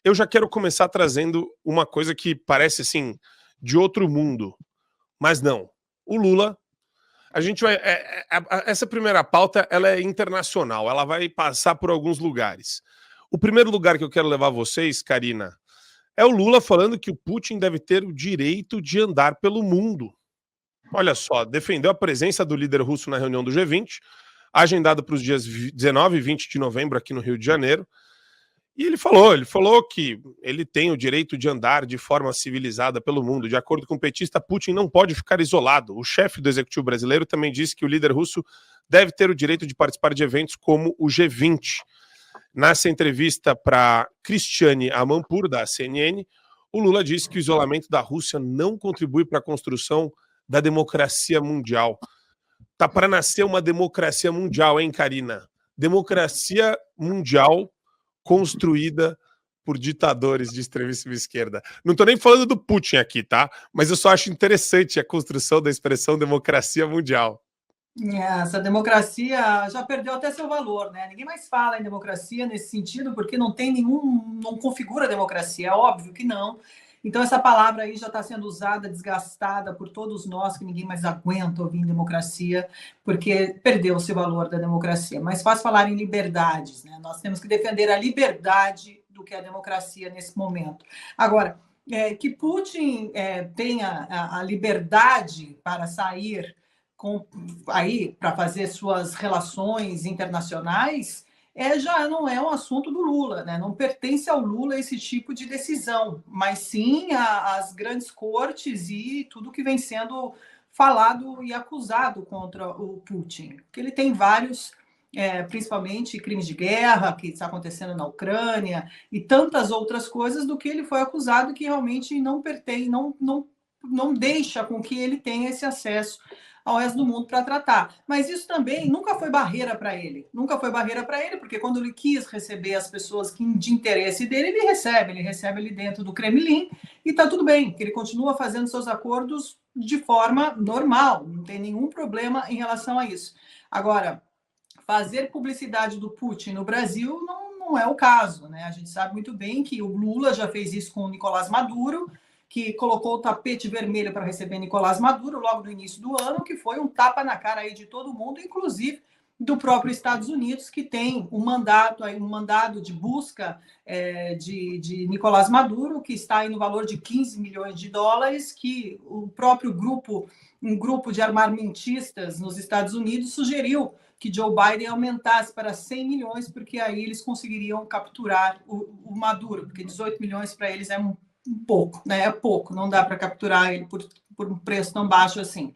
eu já quero começar trazendo uma coisa que parece, assim, de outro mundo. Mas não. O Lula, a gente vai... essa primeira pauta, ela é internacional. Ela vai passar por alguns lugares. O primeiro lugar que eu quero levar vocês, Karina, é o Lula falando que o Putin deve ter o direito de andar pelo mundo. Olha só, defendeu a presença do líder russo na reunião do G20, agendada para os dias 19 e 20 de novembro aqui no Rio de Janeiro. E ele falou que ele tem o direito de andar de forma civilizada pelo mundo. De acordo com o petista, Putin não pode ficar isolado. O chefe do executivo brasileiro também disse que o líder russo deve ter o direito de participar de eventos como o G20. Nessa entrevista para Cristiane Amanpour, da CNN, o Lula disse que o isolamento da Rússia não contribui para a construção da democracia mundial. Tá para nascer uma democracia mundial, hein, Karina? Democracia mundial construída por ditadores de extremismo esquerda. Não tô nem falando do Putin aqui, tá? Mas eu só acho interessante a construção da expressão democracia mundial. Essa democracia já perdeu até seu valor, né? Ninguém mais fala em democracia nesse sentido, porque não configura a democracia, é óbvio que não. Então, essa palavra aí já está sendo usada, desgastada por todos nós, que ninguém mais aguenta ouvir em democracia, porque perdeu o seu valor da democracia. Mas faz falar em liberdades, né? Nós temos que defender a liberdade do que é a democracia nesse momento. Agora, que Putin tenha a liberdade para sair para fazer suas relações internacionais, já não é um assunto do Lula, né? Não pertence ao Lula esse tipo de decisão, mas sim às grandes cortes e tudo que vem sendo falado e acusado contra o Putin, porque ele tem vários, principalmente crimes de guerra que está acontecendo na Ucrânia e tantas outras coisas do que ele foi acusado que realmente não pertence, não deixa com que ele tenha esse acesso ao resto do mundo para tratar. Mas isso também nunca foi barreira para ele. Nunca foi barreira para ele, porque quando ele quis receber as pessoas de interesse dele, ele recebe ali dentro do Kremlin e está tudo bem, que ele continua fazendo seus acordos de forma normal, não tem nenhum problema em relação a isso. Agora, fazer publicidade do Putin no Brasil não é o caso, né? A gente sabe muito bem que o Lula já fez isso com o Nicolás Maduro, que colocou o tapete vermelho para receber Nicolás Maduro logo no início do ano, que foi um tapa na cara aí de todo mundo, inclusive do próprio Estados Unidos, que tem um mandado de busca de Nicolás Maduro, que está aí no valor de 15 milhões de dólares, que o próprio um grupo de armamentistas nos Estados Unidos sugeriu que Joe Biden aumentasse para 100 milhões, porque aí eles conseguiriam capturar o Maduro, porque 18 milhões para eles é pouco, né? É pouco, não dá para capturar ele por um preço tão baixo assim.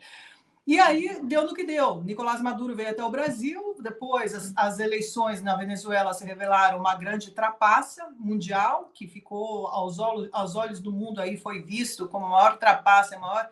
E aí deu no que deu. Nicolás Maduro veio até o Brasil, depois as eleições na Venezuela se revelaram uma grande trapaça mundial, que ficou aos olhos do mundo aí, foi visto como a maior trapaça, a maior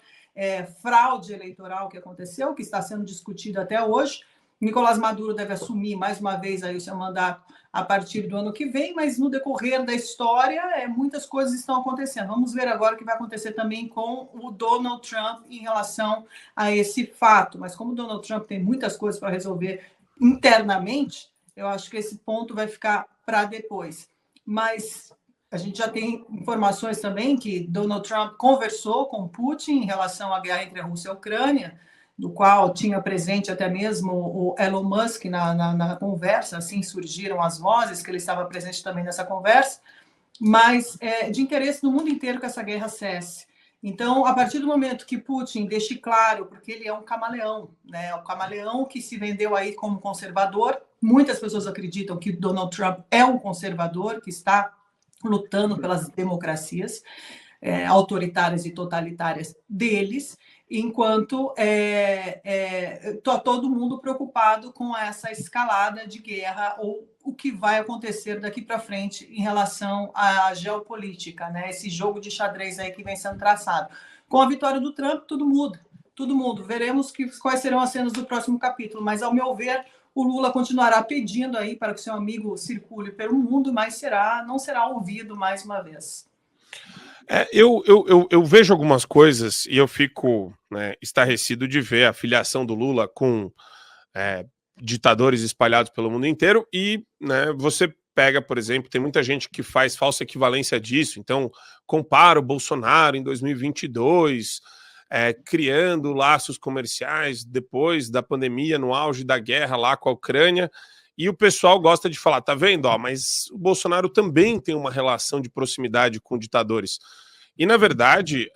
fraude eleitoral que aconteceu, que está sendo discutido até hoje. Nicolás Maduro deve assumir mais uma vez aí o seu mandato a partir do ano que vem, mas no decorrer da história muitas coisas estão acontecendo. Vamos ver agora o que vai acontecer também com o Donald Trump em relação a esse fato. Mas como o Donald Trump tem muitas coisas para resolver internamente, eu acho que esse ponto vai ficar para depois. Mas a gente já tem informações também que Donald Trump conversou com Putin em relação à guerra entre a Rússia e a Ucrânia, do qual tinha presente até mesmo o Elon Musk na conversa, assim surgiram as vozes que ele estava presente também nessa conversa, mas de interesse no mundo inteiro que essa guerra cesse. Então, a partir do momento que Putin deixe claro, porque ele é um camaleão, né, um camaleão que se vendeu aí como conservador, muitas pessoas acreditam que Donald Trump é um conservador que está lutando pelas democracias autoritárias e totalitárias deles, enquanto todo mundo preocupado com essa escalada de guerra ou o que vai acontecer daqui para frente em relação à geopolítica, né? Esse jogo de xadrez aí que vem sendo traçado. Com a vitória do Trump, tudo muda, tudo muda. Veremos quais serão as cenas do próximo capítulo, mas, ao meu ver, o Lula continuará pedindo aí para que seu amigo circule pelo mundo, mas não será ouvido mais uma vez. Eu vejo algumas coisas e eu fico estarrecido de ver a filiação do Lula com ditadores espalhados pelo mundo inteiro e você pega, por exemplo, tem muita gente que faz falsa equivalência disso, então compara o Bolsonaro em 2022, criando laços comerciais depois da pandemia, no auge da guerra lá com a Ucrânia, e o pessoal gosta de falar, tá vendo? Mas o Bolsonaro também tem uma relação de proximidade com ditadores. E, na verdade,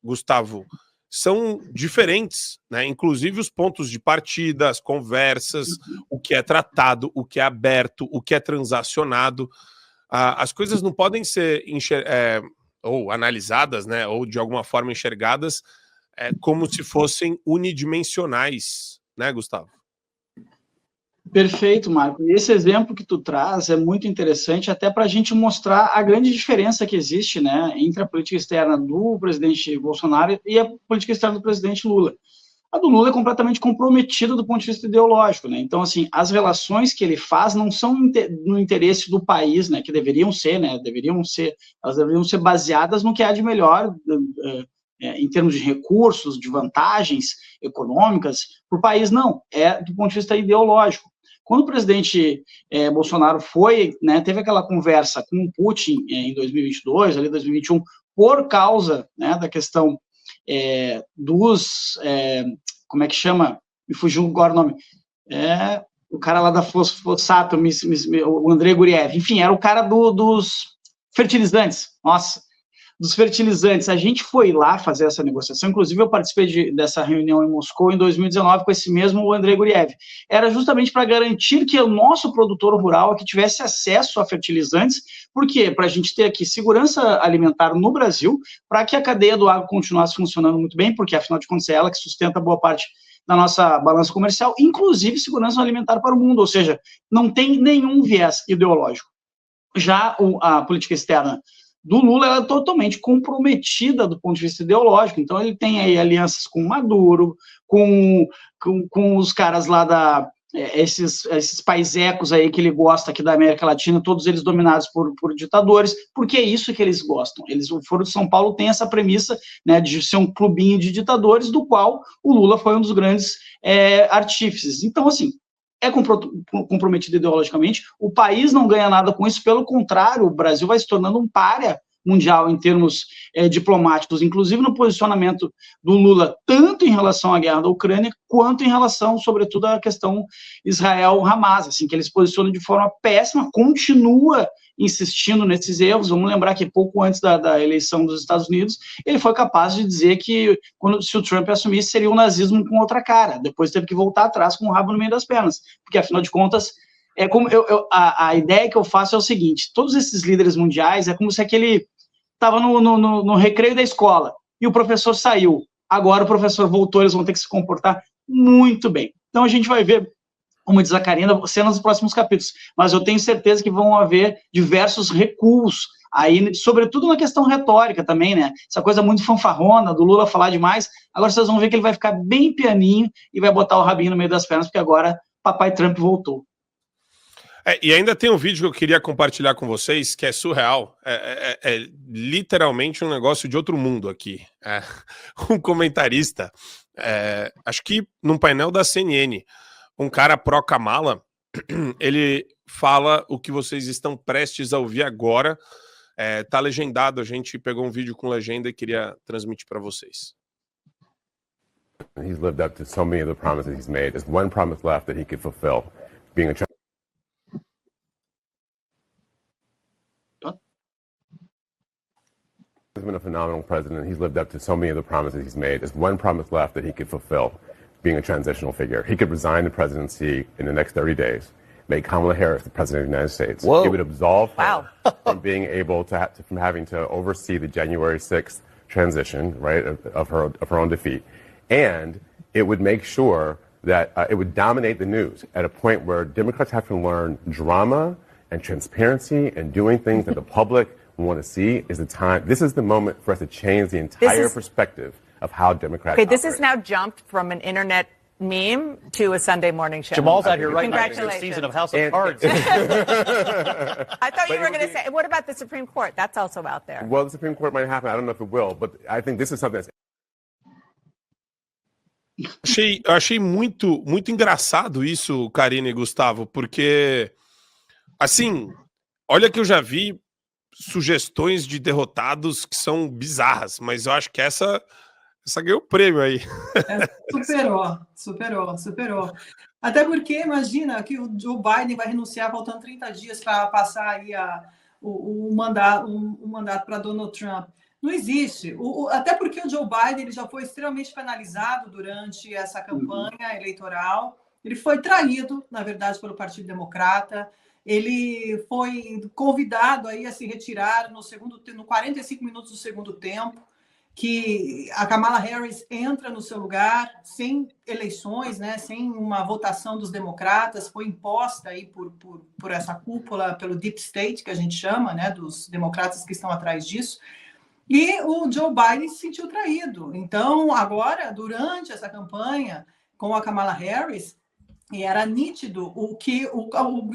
Gustavo, são diferentes, né? Inclusive os pontos de partida, as conversas, o que é tratado, o que é aberto, o que é transacionado. As coisas não podem ser ou analisadas, né? Ou de alguma forma enxergadas como se fossem unidimensionais, né, Gustavo? Perfeito, Marco. E esse exemplo que tu traz é muito interessante até para a gente mostrar a grande diferença que existe, né, entre a política externa do presidente Bolsonaro e a política externa do presidente Lula. A do Lula é completamente comprometida do ponto de vista ideológico, né? Então, assim, as relações que ele faz não são no interesse do país, né, que deveriam ser, né, elas deveriam ser baseadas no que há de melhor em termos de recursos, de vantagens econômicas, para o país não, do ponto de vista ideológico. Quando o presidente Bolsonaro teve aquela conversa com o Putin em 2022, ali 2021, por causa, né, da questão como é que chama? Me fugiu agora o nome. O cara lá da Fossato, o Andrei Guriev. Enfim, era o cara dos fertilizantes. Nossa, dos fertilizantes. A gente foi lá fazer essa negociação, inclusive eu participei dessa reunião em Moscou em 2019 com esse mesmo Andrei Guriev. Era justamente para garantir que o nosso produtor rural aqui tivesse acesso a fertilizantes. Por quê? Para a gente ter aqui segurança alimentar no Brasil, para que a cadeia do agro continuasse funcionando muito bem, porque afinal de contas é ela que sustenta boa parte da nossa balança comercial, inclusive segurança alimentar para o mundo, ou seja, não tem nenhum viés ideológico. Já a política externa do Lula, ela é totalmente comprometida do ponto de vista ideológico, então ele tem aí alianças com Maduro, com os caras lá esses paisecos aí que ele gosta aqui da América Latina, todos eles dominados por ditadores, porque é isso que eles gostam. O Foro de São Paulo tem essa premissa, né, de ser um clubinho de ditadores, do qual o Lula foi um dos grandes artífices. Então, assim, é comprometido ideologicamente, o país não ganha nada com isso, pelo contrário, o Brasil vai se tornando um pária mundial em termos diplomáticos, inclusive no posicionamento do Lula, tanto em relação à guerra da Ucrânia, quanto em relação, sobretudo, à questão Israel-Hamas, assim, que ele se posiciona de forma péssima, continua insistindo nesses erros. Vamos lembrar que pouco antes da eleição dos Estados Unidos, ele foi capaz de dizer que se o Trump assumisse, seria o nazismo com outra cara. Depois teve que voltar atrás com o rabo no meio das pernas, porque afinal de contas, a ideia que eu faço é o seguinte: todos esses líderes mundiais é como se aquele estava no recreio da escola e o professor saiu. Agora o professor voltou, eles vão ter que se comportar muito bem. Então a gente vai ver, como diz a Karina, cenas dos próximos capítulos, mas eu tenho certeza que vão haver diversos recuos aí, sobretudo na questão retórica também, né? Essa coisa muito fanfarrona, do Lula falar demais. Agora vocês vão ver que ele vai ficar bem pianinho e vai botar o rabinho no meio das pernas, porque agora papai Trump voltou. E ainda tem um vídeo que eu queria compartilhar com vocês, que é surreal. É literalmente um negócio de outro mundo aqui. Um comentarista, acho que num painel da CNN, um cara pró-Kamala, ele fala o que vocês estão prestes a ouvir agora. Tá legendado, a gente pegou um vídeo com legenda e queria transmitir para vocês. He's lived up to so many of the promises he's made. There's one promise left that he could fulfill, being a He's been a phenomenal president. He's lived up to so many of the promises he's made. There's one promise left that he could fulfill, being a transitional figure. He could resign the presidency in the next 30 days, make Kamala Harris the president of the United States. Whoa. It would absolve her from being able to from having to oversee the January 6th transition, right, of her own defeat. And it would make sure that it would dominate the news at a point where Democrats have to learn drama and transparency and doing things that the public want to see. Is the time. This is the moment for us to change the entire perspective of how Democrats operate. This operate. has now jumped from an internet meme to a Sunday morning show. Jamal's out here right now. Congratulations. Season of House of Cards. I thought you were going to say, what about the Supreme Court? That's also out there. Well, the Supreme Court might happen. I don't know if it will, but I think this is something that's Achei muito engraçado isso, Karine e Gustavo, porque, assim, Olha que eu já vi sugestões de derrotados que são bizarras, mas eu acho que essa ganhou o prêmio aí. Superou. Até porque, imagina que o Joe Biden vai renunciar faltando 30 dias para passar aí o mandato para Donald Trump. Não existe. Até porque o Joe Biden ele já foi extremamente penalizado durante essa campanha eleitoral. Ele foi traído, na verdade, pelo Partido Democrata. Ele foi convidado aí a se retirar no 45 minutos do segundo tempo, que a Kamala Harris entra no seu lugar sem eleições, né, sem uma votação dos democratas, foi imposta aí por essa cúpula, pelo Deep State, que a gente chama, né, dos democratas que estão atrás disso. E o Joe Biden se sentiu traído. Então, agora, durante essa campanha com a Kamala Harris, era nítido o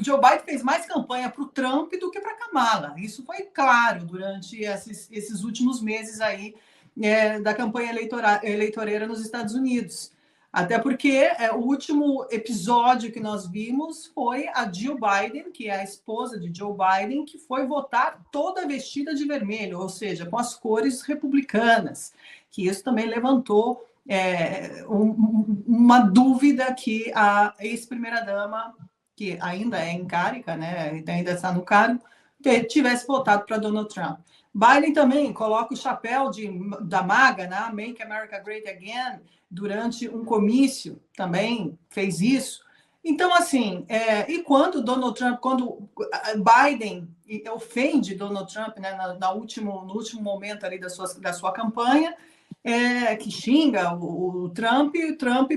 Joe Biden fez mais campanha para o Trump do que para a Kamala. Isso foi claro durante esses últimos meses aí da campanha eleitoreira nos Estados Unidos. Até porque o último episódio que nós vimos foi a Jill Biden, que é a esposa de Joe Biden, que foi votar toda vestida de vermelho, ou seja, com as cores republicanas, que isso também levantou uma dúvida que a ex-primeira-dama, que ainda é em Cárica, né, ainda está no cargo, tivesse votado para Donald Trump. Biden também coloca o chapéu da MAGA, né, Make America Great Again, durante um comício, também fez isso. Então, assim, e quando Biden ofende Donald Trump, né, no último momento ali da sua campanha, que xinga o Trump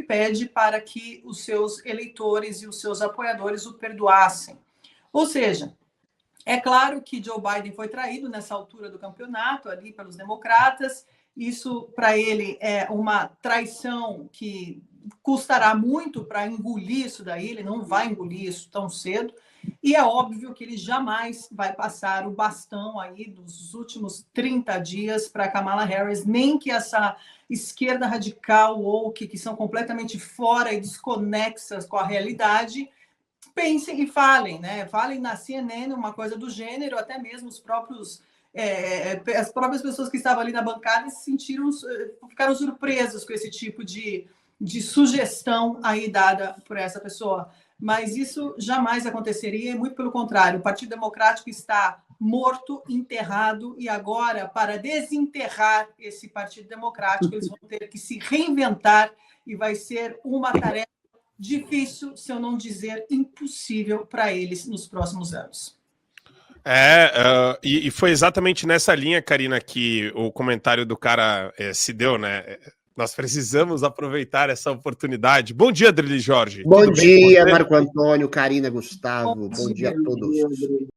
pede para que os seus eleitores e os seus apoiadores o perdoassem. Ou seja, é claro que Joe Biden foi traído nessa altura do campeonato ali pelos democratas. Isso, para ele, é uma traição que custará muito para engolir isso daí. Ele não vai engolir isso tão cedo. E é óbvio que ele jamais vai passar o bastão aí dos últimos 30 dias para Kamala Harris, nem que essa esquerda radical woke, que são completamente fora e desconexas com a realidade, pensem e falem, né? Falem na CNN uma coisa do gênero, até mesmo as próprias pessoas que estavam ali na bancada ficaram surpresas com esse tipo de sugestão aí dada por essa pessoa. Mas isso jamais aconteceria, muito pelo contrário. O Partido Democrático está morto, enterrado, e agora, para desenterrar esse Partido Democrático, eles vão ter que se reinventar, e vai ser uma tarefa difícil, se eu não dizer impossível, para eles nos próximos anos. E foi exatamente nessa linha, Karina, que o comentário do cara se deu, né? Nós precisamos aproveitar essa oportunidade. Bom dia, Adriele Jorge. Bom dia, Marco Antônio, Karina, Gustavo. Bom dia a todos.